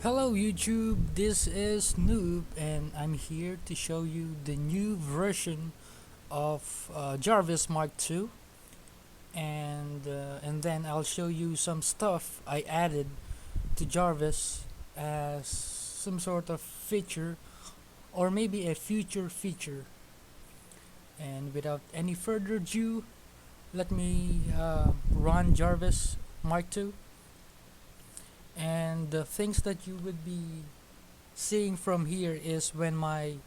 Hello YouTube, this is Noob and I'm here to show you the new version of Jarvis Mark II, and then I'll show you some stuff I added to Jarvis as some sort of feature or maybe a future feature. And without any further ado, let me run Jarvis Mark II, and the things that you would be seeing from here is when my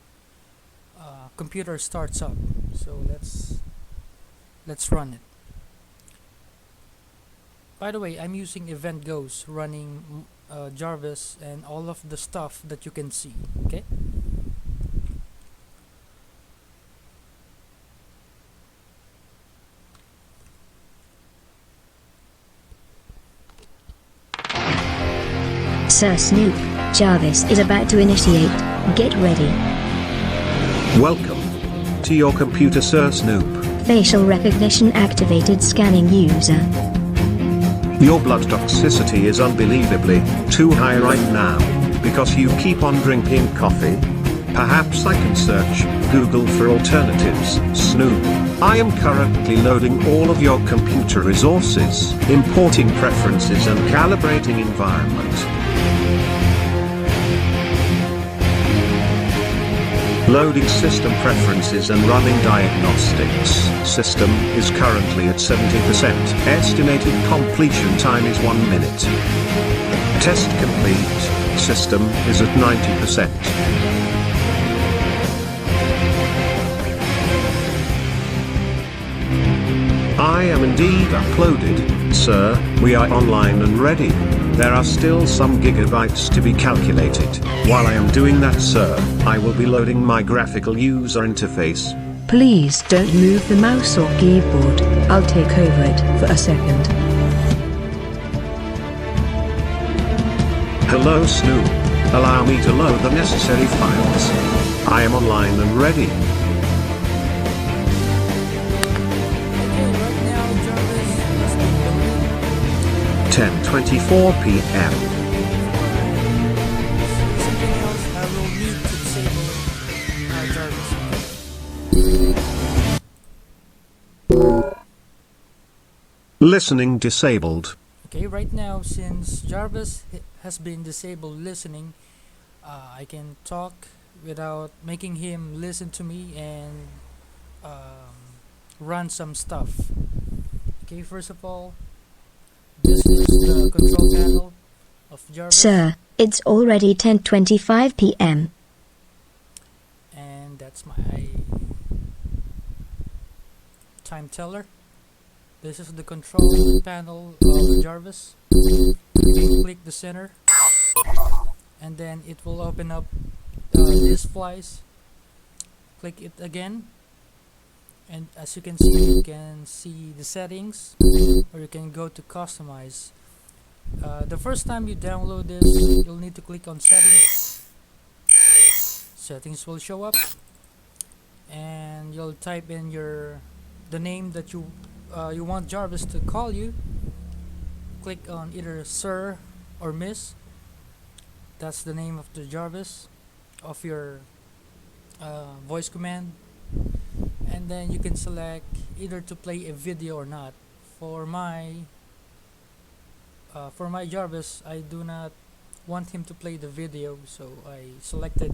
computer starts up. So let's run it. By the way, I'm using Event Ghost running Jarvis and all of the stuff that you can see. Okay. Sir Snoop, Jarvis is about to initiate. Get ready. Welcome to your computer, Sir Snoop. Facial recognition activated. Scanning user. Your blood toxicity is unbelievably too high right now, because you keep on drinking coffee. Perhaps I can search Google for alternatives, Snoop. I am currently loading all of your computer resources, importing preferences and calibrating environment. Loading system preferences and running diagnostics. System is currently at 70%. Estimated completion time is 1 minute. Test complete. System is at 90%. I am indeed uploaded, sir. We are online and ready. There are still some gigabytes to be calculated. While I am doing that, sir, I will be loading my graphical user interface. Please don't move the mouse or keyboard. I'll take over it for a second. Hello, Snoop. Allow me to load the necessary files. I am online and ready. Okay, right now Jarvis is open. 10:24 p.m. Something else, I will need to disable Jarvis. Listening disabled. Okay, right now, since Jarvis has been disabled listening, I can talk without making him listen to me and run some stuff. Okay, first of all, this is the control panel of Jarvis. Sir, it's already 10:25 p.m. And that's my time teller. This is the control panel of Jarvis. You can click the center and then it will open up these flies. Click it again, and as you can see the settings, or you can go to customize. The first time you download this, you'll need to click on settings. Settings will show up and you'll type in the name that you want Jarvis to call you. Click on either Sir or Miss. That's the name of the Jarvis of your voice command, and then you can select either to play a video or not. For my Jarvis, I do not want him to play the video, so I selected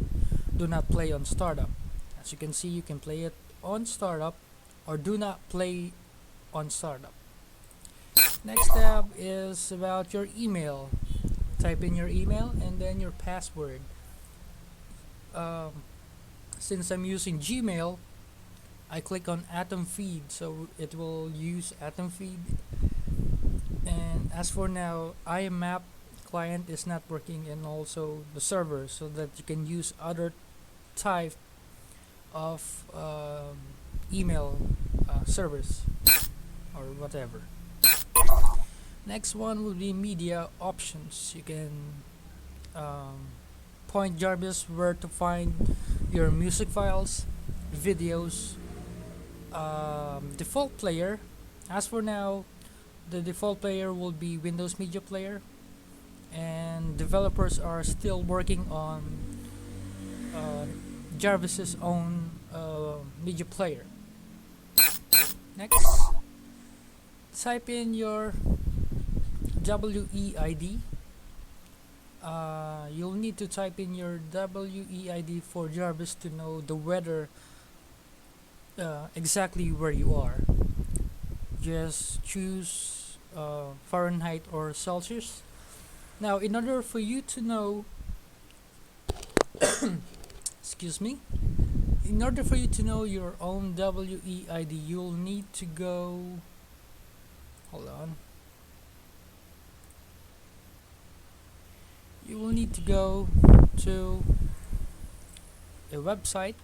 do not play on startup. As you can see, you can play it on startup or do not play on startup. Next tab is about your email. Type in your email and then your password. Since I'm using Gmail, I click on Atom Feed, so it will use Atom Feed. And as for now, IMAP client is not working, and also the server, so that you can use other type of email servers or whatever. Next one will be media options. You can point Jarvis where to find your music files, videos, default player. As for now, the default player will be Windows Media Player. and developers are still working on uh, Jarvis's own media player. Next, type in your WEID. You'll need to type in your WEID for Jarvis to know the weather exactly where you are. Just choose Fahrenheit or Celsius. Now, in order for you to know, excuse me, in order for you to know your own WEID, you'll need to go. Hold on. You will need to go to a website.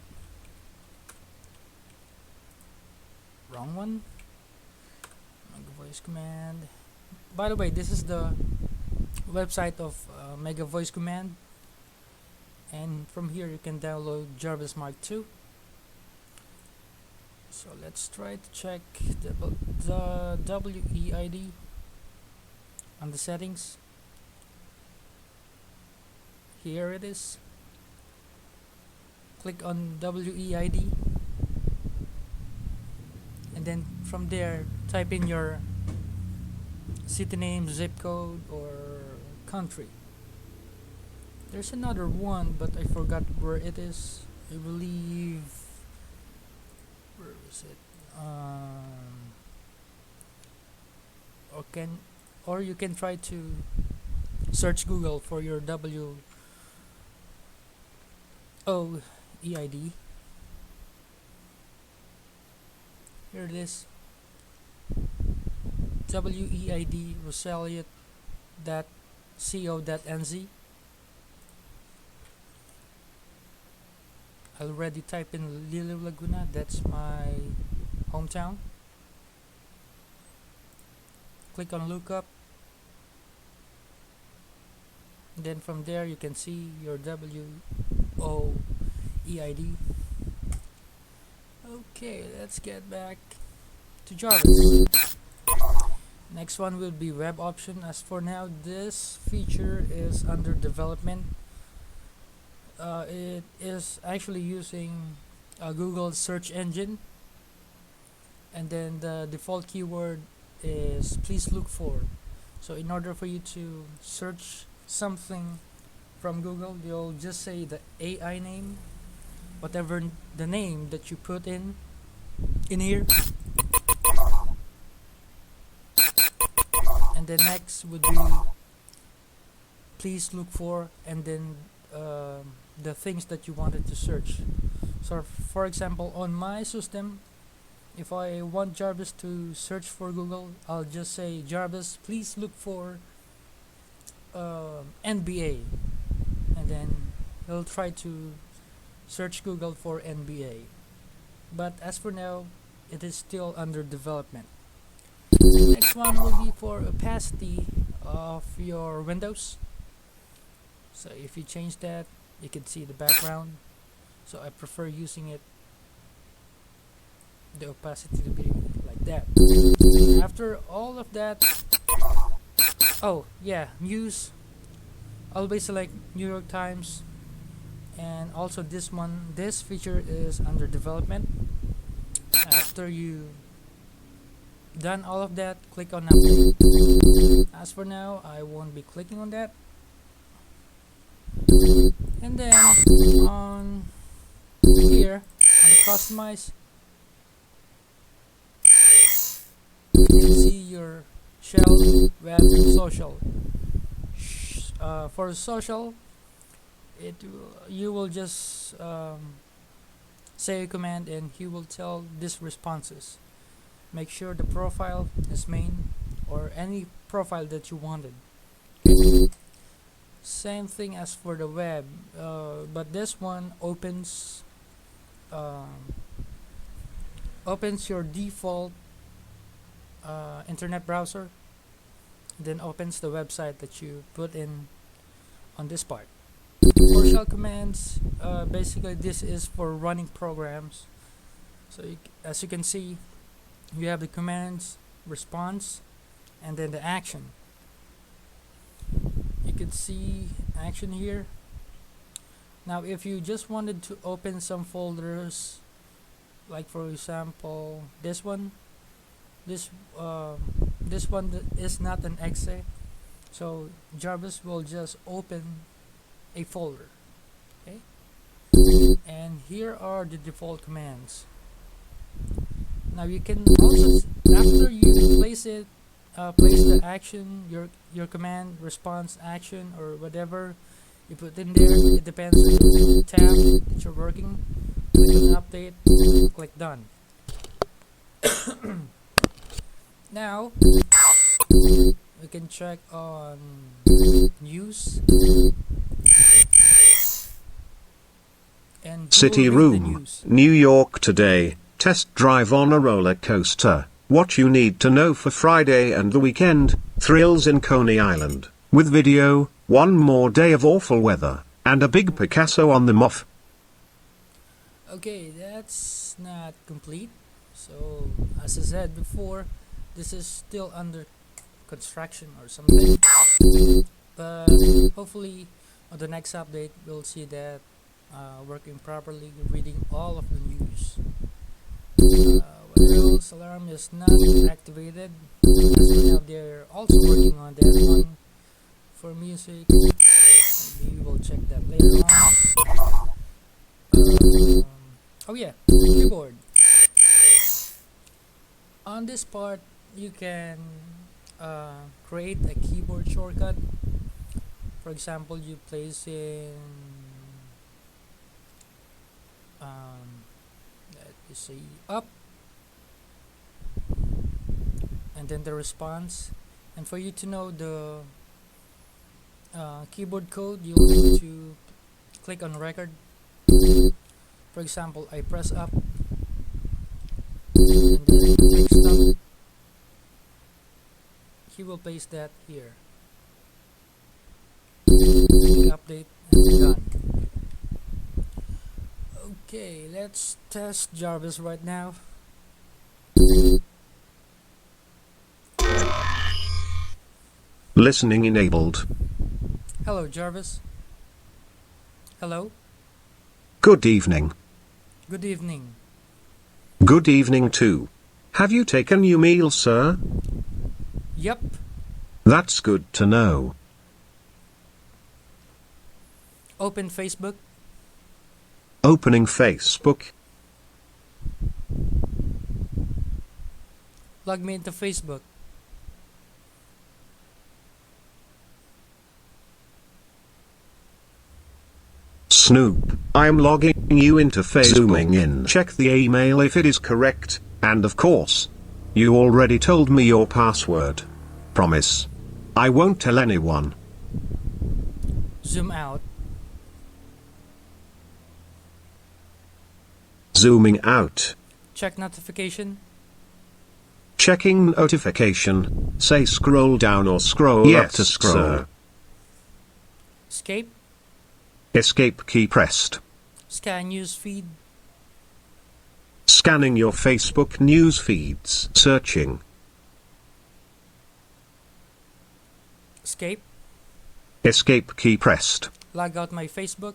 Wrong one. Mega Voice Command. By the way, this is the website of Mega Voice Command, and from here you can download Jarvis Mark II. So let's try to check the WEID on the settings. Here it is. Click on WEID, and then from there type in your city name, zip code, or country. There's another one, but I forgot where it is. I believe, where is it? Or you can try to search Google for your WOEID. Here it is. WEID Rosalia.co.nz. I already typed in Lilo Laguna, that's my hometown. Click on lookup. Then from there you can see your WOEID. Okay, let's get back to Jarvis. Next one will be web option. As for now, this feature is under development. It is actually using Google search engine, and then the default keyword is please look for. So in order for you to search something from Google, you'll just say the AI name, whatever the name that you put in here, and the next would be please look for, and then the things that you wanted to search. So for example, on my system, if I want Jarvis to search for Google, I'll just say Jarvis, please look for NBA, and then he'll try to search Google for NBA. But as for now, it is still under development. Next one will be for opacity of your windows. So if you change that, you can see the background. So I prefer using the opacity to be like that. After all of that, oh yeah, news. Always select New York Times, and also this feature is under development. After you done all of that, click on update. As for now, I won't be clicking on that. And then on here, on the customize, you can see your shell, web, and social. For social, you will just say a command and he will tell these responses. Make sure the profile is main or any profile that you wanted. Same thing as for the web, but this one opens your default internet browser, then opens the website that you put in on this part. For shell commands, basically this is for running programs. So as you can see, you have the commands, response, and then the action. You could see action here. Now if you just wanted to open some folders, like for example this one, this one is not an exe, so Jarvis will just open a folder. Okay, and here are the default commands. Now you can also, after you place it, place the action, your command response action or whatever you put in there, it depends on the tab that you're working. Click on update, click done. Now we can check on news and City Google read the Room, news. New York today. Test drive on a roller coaster. What you need to know for Friday and the weekend. Thrills in Coney Island. With video, one more day of awful weather, and a big Picasso on the muff. Okay, that's not complete. So, as I said before, this is still under construction or something. But hopefully, on the next update, we'll see that working properly, reading all of the news. What else? Alarm is not activated. Now they're also working on that one for music. Maybe we'll check that later on. Oh yeah, keyboard. On this part, you can create a keyboard shortcut. For example, you place in let me say up, and then the response. And for you to know the keyboard code, you need to click on record. For example, I press up and then click stop. He will paste that here. Click update and done. Okay, let's test Jarvis right now. Listening enabled. Hello, Jarvis. Hello. Good evening. Good evening. Good evening too. Have you taken your meal, sir? Yep. That's good to know. Open Facebook. Opening Facebook. Log me into Facebook. Snoop, I am logging you into Facebook. Zooming in. Check the email if it is correct, and of course, you already told me your password. Promise. I won't tell anyone. Zoom out. Zooming out. Check notification. Checking notification. Say scroll down or scroll up to scroll. Sir. Escape. Escape key pressed. Scan news feed. Scanning your Facebook news feeds. Searching. Escape. Escape key pressed. Log out my Facebook.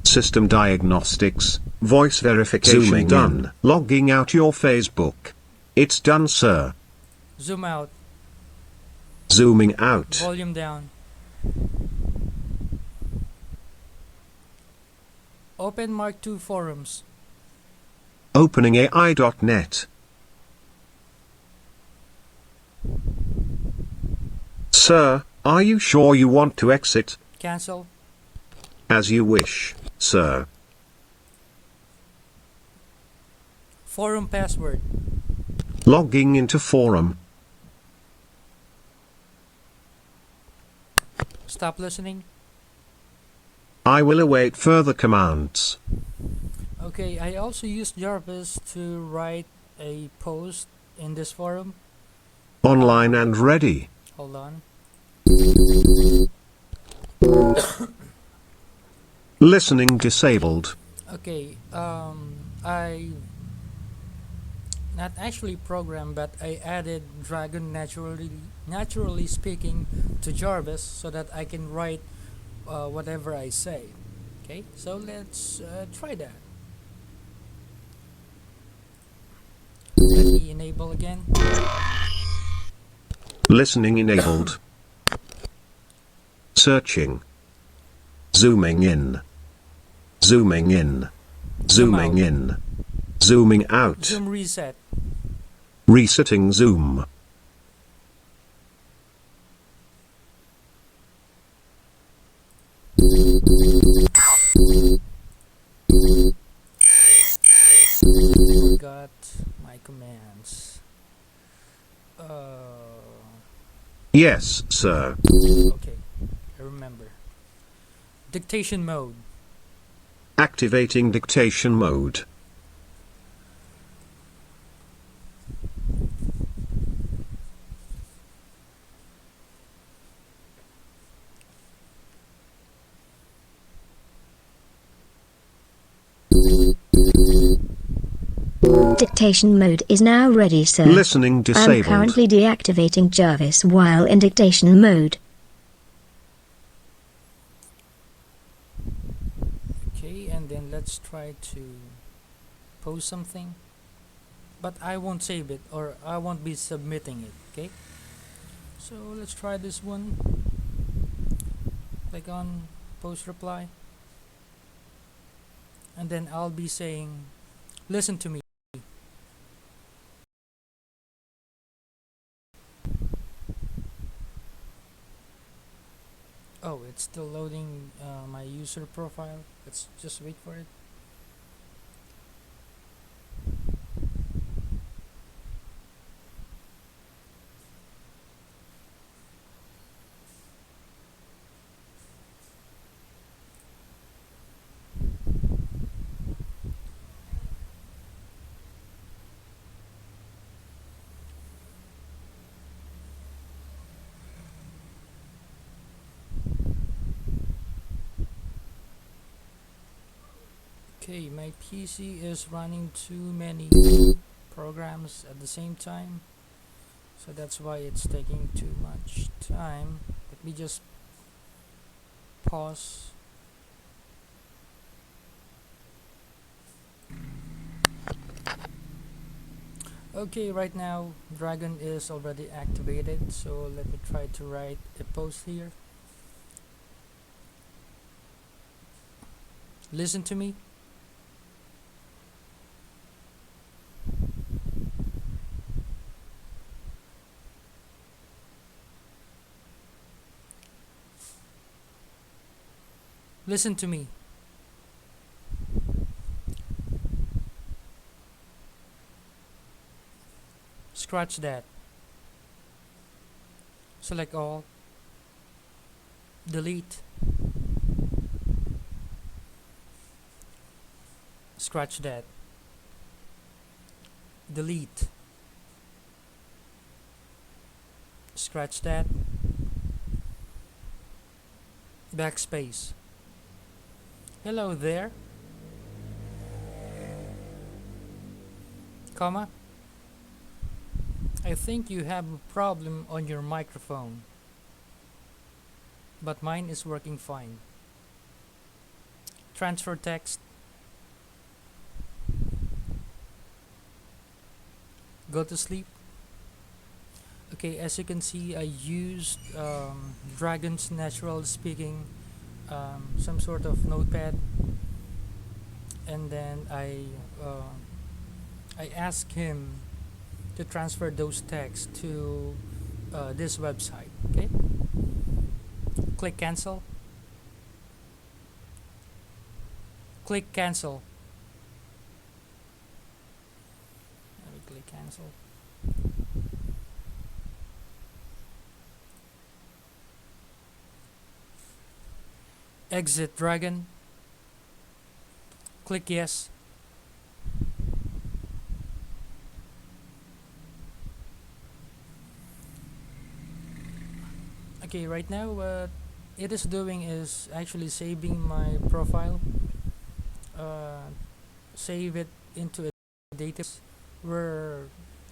System diagnostics. Voice verification. Zooming done. In. Logging out your Facebook. It's done, sir. Zoom out. Zooming out. Volume down. Open Mark II forums. Opening AI.net. Sir, are you sure you want to exit? Cancel. As you wish, sir. Forum password. Logging into forum. Stop listening. I will await further commands. Okay, I also used Jarvis to write a post in this forum. Online and ready. Hold on. Listening disabled. Okay, now not actually program, but I added Dragon naturally speaking to Jarvis so that I can write whatever I say. Okay, so let's try that. Let me enable again. Listening enabled. Searching. Zooming in. Zooming in. Zooming in. Zooming out. Zoom reset. Resetting zoom. Got my commands. Yes, sir. Okay, I remember. Dictation mode. Activating dictation mode. Dictation mode is now ready, sir. Listening I'm disabled. currently deactivating Jarvis while in dictation mode. Okay, and then let's try to post something. But I won't save it, or I won't be submitting it, okay? So let's try this one. Click on post reply. And then I'll be saying, listen to me. Oh, it's still loading my user profile. Let's just wait for it. Okay, my PC is running too many programs at the same time, so that's why it's taking too much time. Let me just pause. Okay, right now Dragon is already activated, so let me try to write a post here. Listen to me. Listen to me. Scratch that. Select all. Delete. Scratch that. Delete. Scratch that. Backspace. Hello there. Comma. I think you have a problem on your microphone, but mine is working fine. Transfer text. Go to sleep. Okay, as you can see, I used Dragon's natural speaking, some sort of notepad, and then I asked him to transfer those texts to this website. Okay, click cancel. Click cancel. Let me click cancel. Exit Dragon. Click yes. Okay, right now what it is doing is actually saving my profile. Save it into a database, where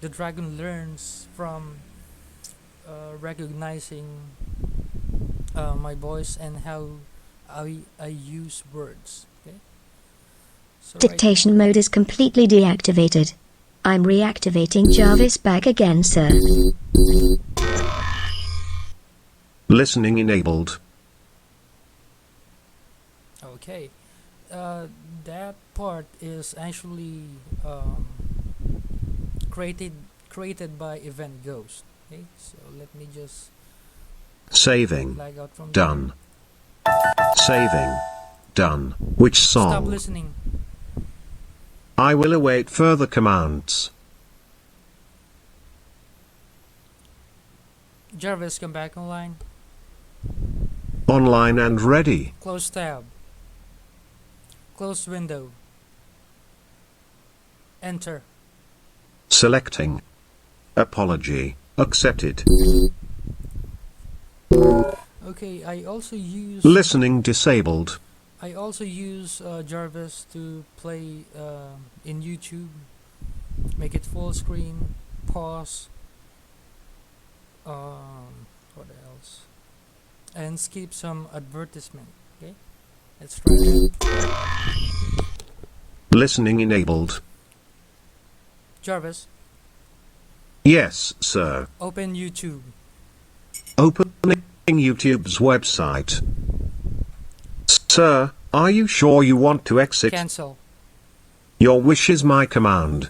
the dragon learns from recognizing my voice and how I use words. Okay. So Dictation mode is completely deactivated. I'm reactivating Jarvis back again, sir. Listening enabled. Okay. That part is actually created by Event Ghost. Okay, so let me just Saving. lag out from Done. Saving. Done. Which there. Stop song? listening. I will await further commands. Jarvis, come back online. Online and ready. Close tab. Close window. Enter. Selecting. Apology. Accepted. Okay, I also use Listening disabled. Jarvis to play in YouTube. Make it full screen. Pause. What else? And skip some advertisement. Okay, let's try it. Listening enabled. Jarvis, Yes, sir. open YouTube. Opening YouTube's website. Sir, are you sure you want to exit? Cancel. Your wish is my command.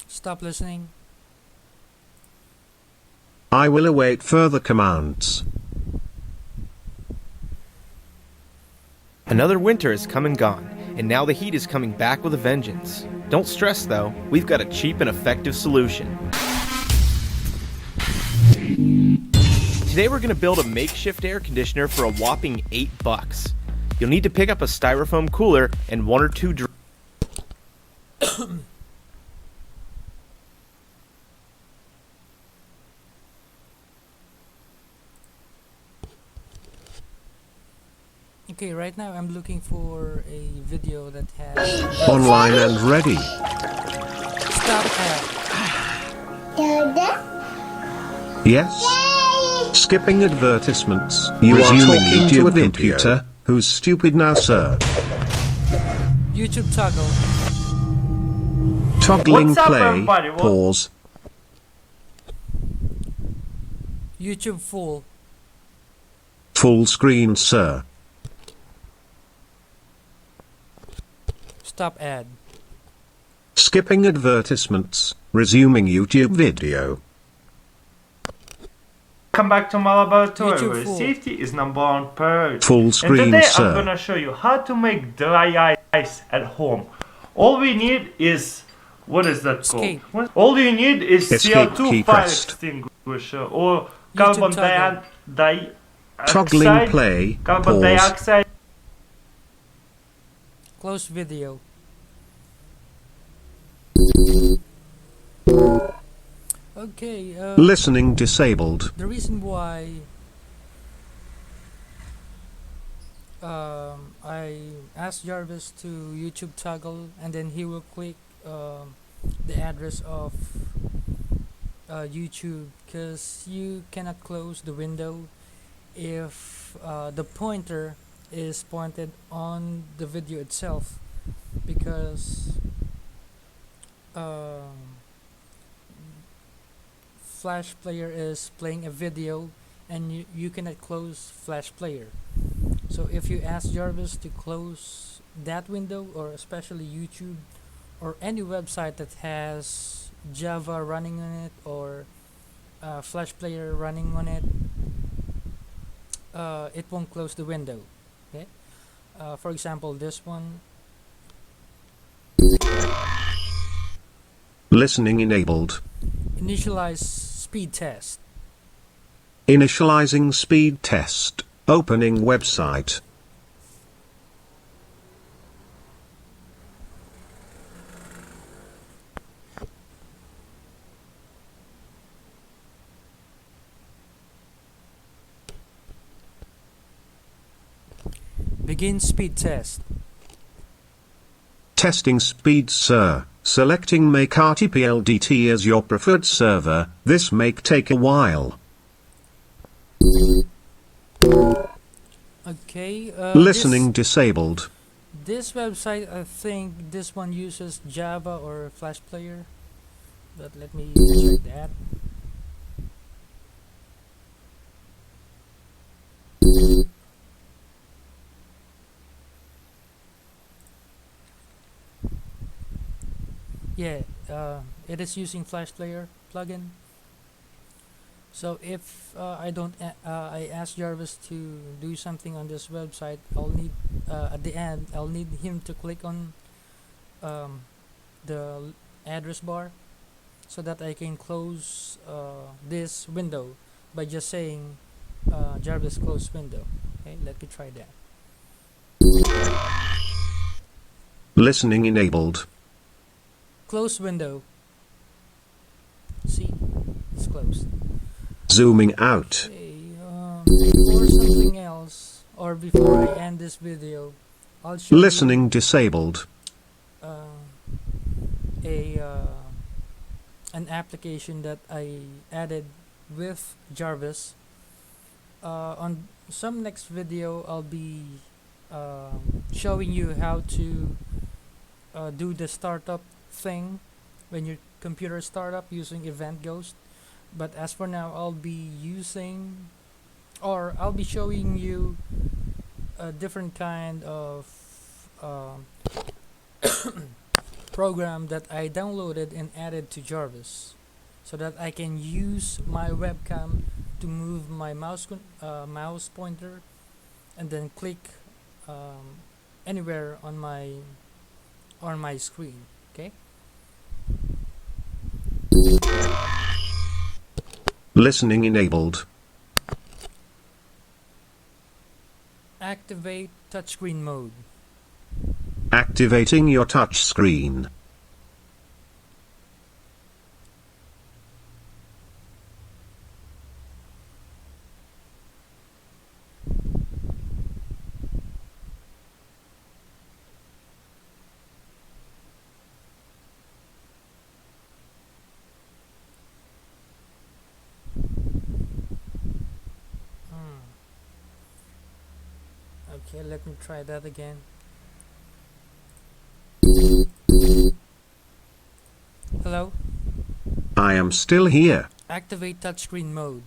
Stop listening. I will await further commands. Another winter has come and gone, and now the heat is coming back with a vengeance. Don't stress though, we've got a cheap and effective solution. Today we're going to build a makeshift air conditioner for a whopping $8. You'll need to pick up a styrofoam cooler and one or two Okay, right now I'm looking for a video that has Online and ready. stop ad. Yes? Skipping advertisements. You are Resuming talking to YouTube a video. computer. Who's stupid now, sir? YouTube toggle. Toggling What's up, play. everybody? What- Pause. YouTube full. Full screen, sir. Stop ad. Skipping advertisements. Resuming YouTube video. Welcome back to my laboratory YouTube where full. safety is number one priority. Full And screen, today sir. I'm gonna show you how to make dry ice at home. All we need is, what is that Escape. called? All you need is Escape CO2 key fire pressed. extinguisher or carbon toggle. Toggling dioxide. play. Carbon Pause. dioxide. Close video. Okay, Listening disabled. the reason why I asked Jarvis to YouTube toggle and then he will click the address of YouTube, because you cannot close the window if the pointer is pointed on the video itself, because Flash Player is playing a video and you cannot close Flash Player. So if you ask Jarvis to close that window, or especially YouTube or any website that has Java running on it or Flash Player running on it, it won't close the window. Okay. For example, this one. Listening enabled. Initialize speed test. Initializing speed test. Opening website. Begin speed test. Testing speed, sir. Selecting Make RTPLDT as your preferred server. This may take a while. Okay. Listening disabled. This website, I think this one uses Java or Flash Player. But let me check that. Yeah, it is using Flash Player plugin. So if I ask Jarvis to do something on this website, I'll need at the end I'll need him to click on the address bar, so that I can close this window by just saying Jarvis close window. Okay, let me try that. Listening enabled. Close window. See, it's closed. Zooming out. Okay, before something else, or before I end this video, I'll show Listening disabled. you an application that I added with Jarvis. On some next video, I'll be showing you how to do the startup thing when your computer startup using Event Ghost. But as for now, I'll be showing you a different kind of program that I downloaded and added to Jarvis, so that I can use my webcam to move my mouse pointer and then click anywhere on my screen. Okay. Listening enabled. Activate touchscreen mode. Activating your touch screen. Okay, let me try that again. Hello? I am still here. Activate touchscreen mode.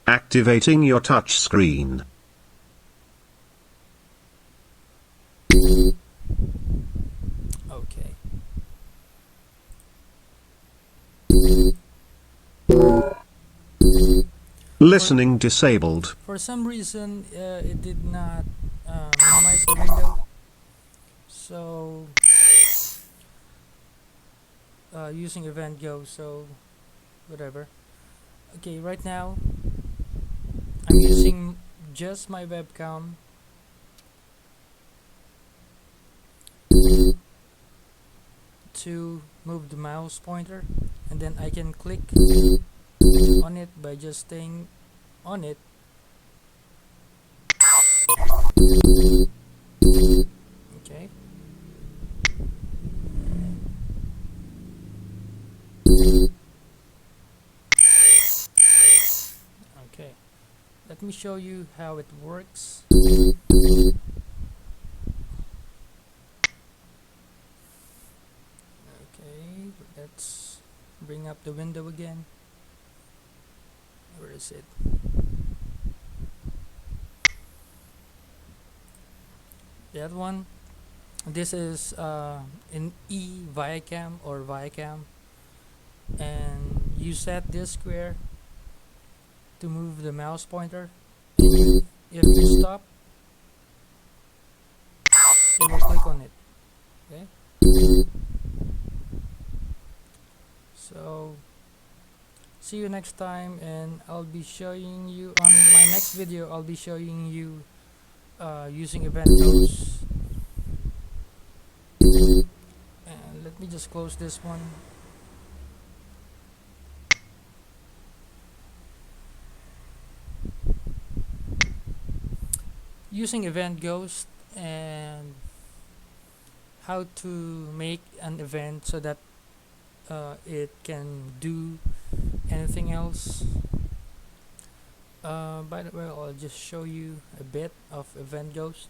Activating your touch screen. Okay. Listening disabled. For some reason, it did not minimize the window. So, using Event Go, so whatever. Okay, right now, I'm using just my webcam to move the mouse pointer, and then I can click on it by just staying on it. Okay. Okay. Let me show you how it works. Okay, let's bring up the window again. Where is it? That one. This is in Viacam or Viacam, and you set this square to move the mouse pointer. If you stop, you will click on it. Okay. So see you next time, and I'll be showing you on my next video. I'll be showing you using event ghosts. And let me just close this one. Using event ghost and how to make an event so that it can do anything else. By the way, I'll just show you a bit of event ghost.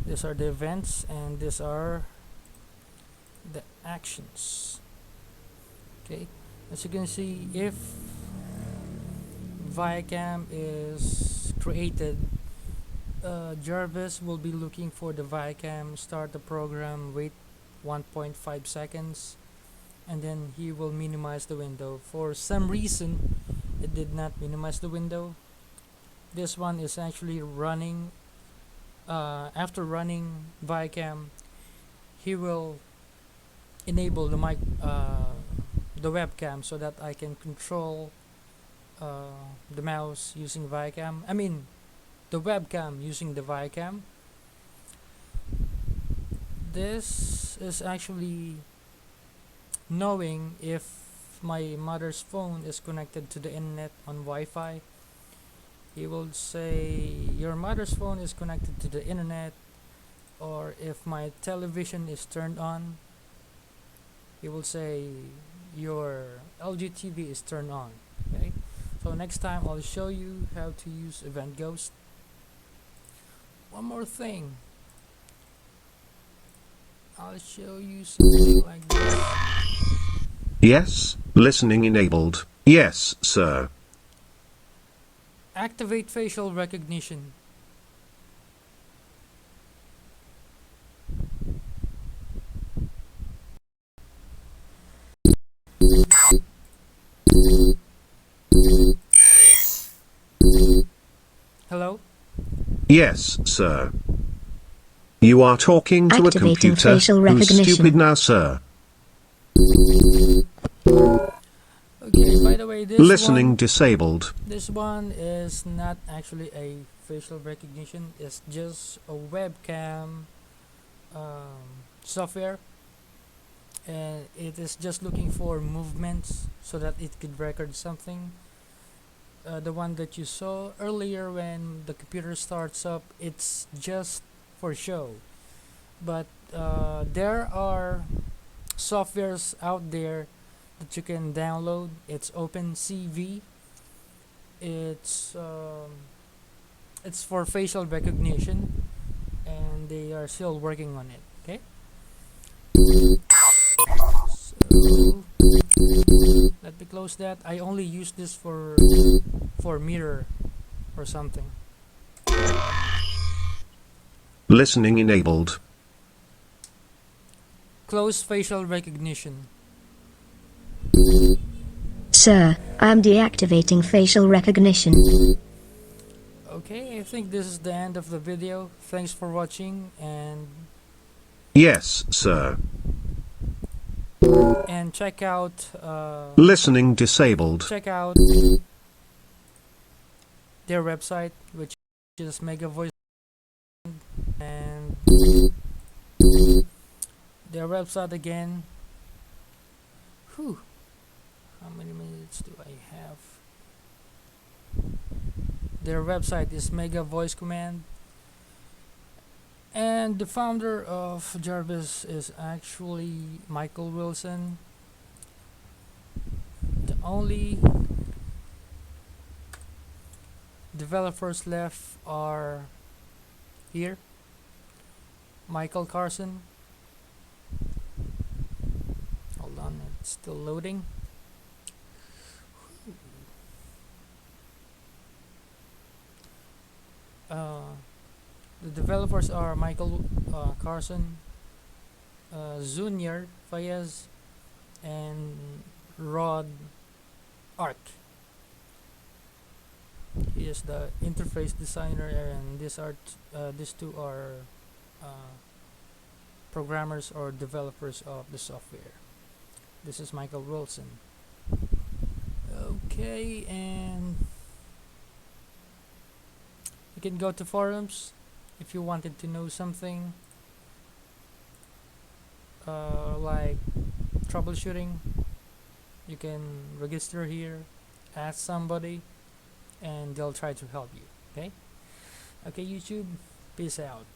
These are the events and these are the actions. Okay, as you can see, if Viacam is created, Jarvis will be looking for the Viacam, start the program, wait 1.5 seconds, and then he will minimize the window. For some reason it did not minimize the window. This one is actually running. After running Viacam, he will enable the mic, the webcam, so that I can control the mouse using Viacam. I mean the webcam using the Viacam. This is actually knowing if my mother's phone is connected to the internet on Wi-Fi. He will say your mother's phone is connected to the internet, or if my television is turned on, he will say your LG TV is turned on. Okay, so next time I'll show you how to use event ghost. One more thing, I'll show you something like this. Yes, listening enabled. Yes, sir. Activate facial recognition. Hello? Yes, sir. You are talking to a Activating computer. facial Who's recognition. stupid now, sir? Okay, by the way, Listening disabled. this one is not actually a facial recognition. It's just a webcam software, and it is just looking for movements so that it could record something. The one that you saw earlier when the computer starts up, it's just for show. But there are softwares out there that you can download. It's OpenCV. It's for facial recognition, and they are still working on it. Okay. So let me close that. I only use this for mirror or something. Listening enabled. Close facial recognition. Sir, I am deactivating facial recognition. Okay, I think this is the end of the video. Thanks for watching, and Yes, sir. check out Listening disabled. their website, which is Mega Voice, and their website again. Whew. How many minutes do I have? Their website is Mega Voice Command, and the founder of Jarvis is actually Michael Wilson. The only developers left are here: Michael Carson. Hold on, it's still loading. The developers are Michael Carson, Junior Fayez, and Rod Ark. He is the interface designer, and these two are programmers or developers of the software. This is Michael Wilson. Okay, and you can go to forums if you wanted to know something like troubleshooting. You can register here, ask somebody, and they'll try to help you. Okay, YouTube, peace out.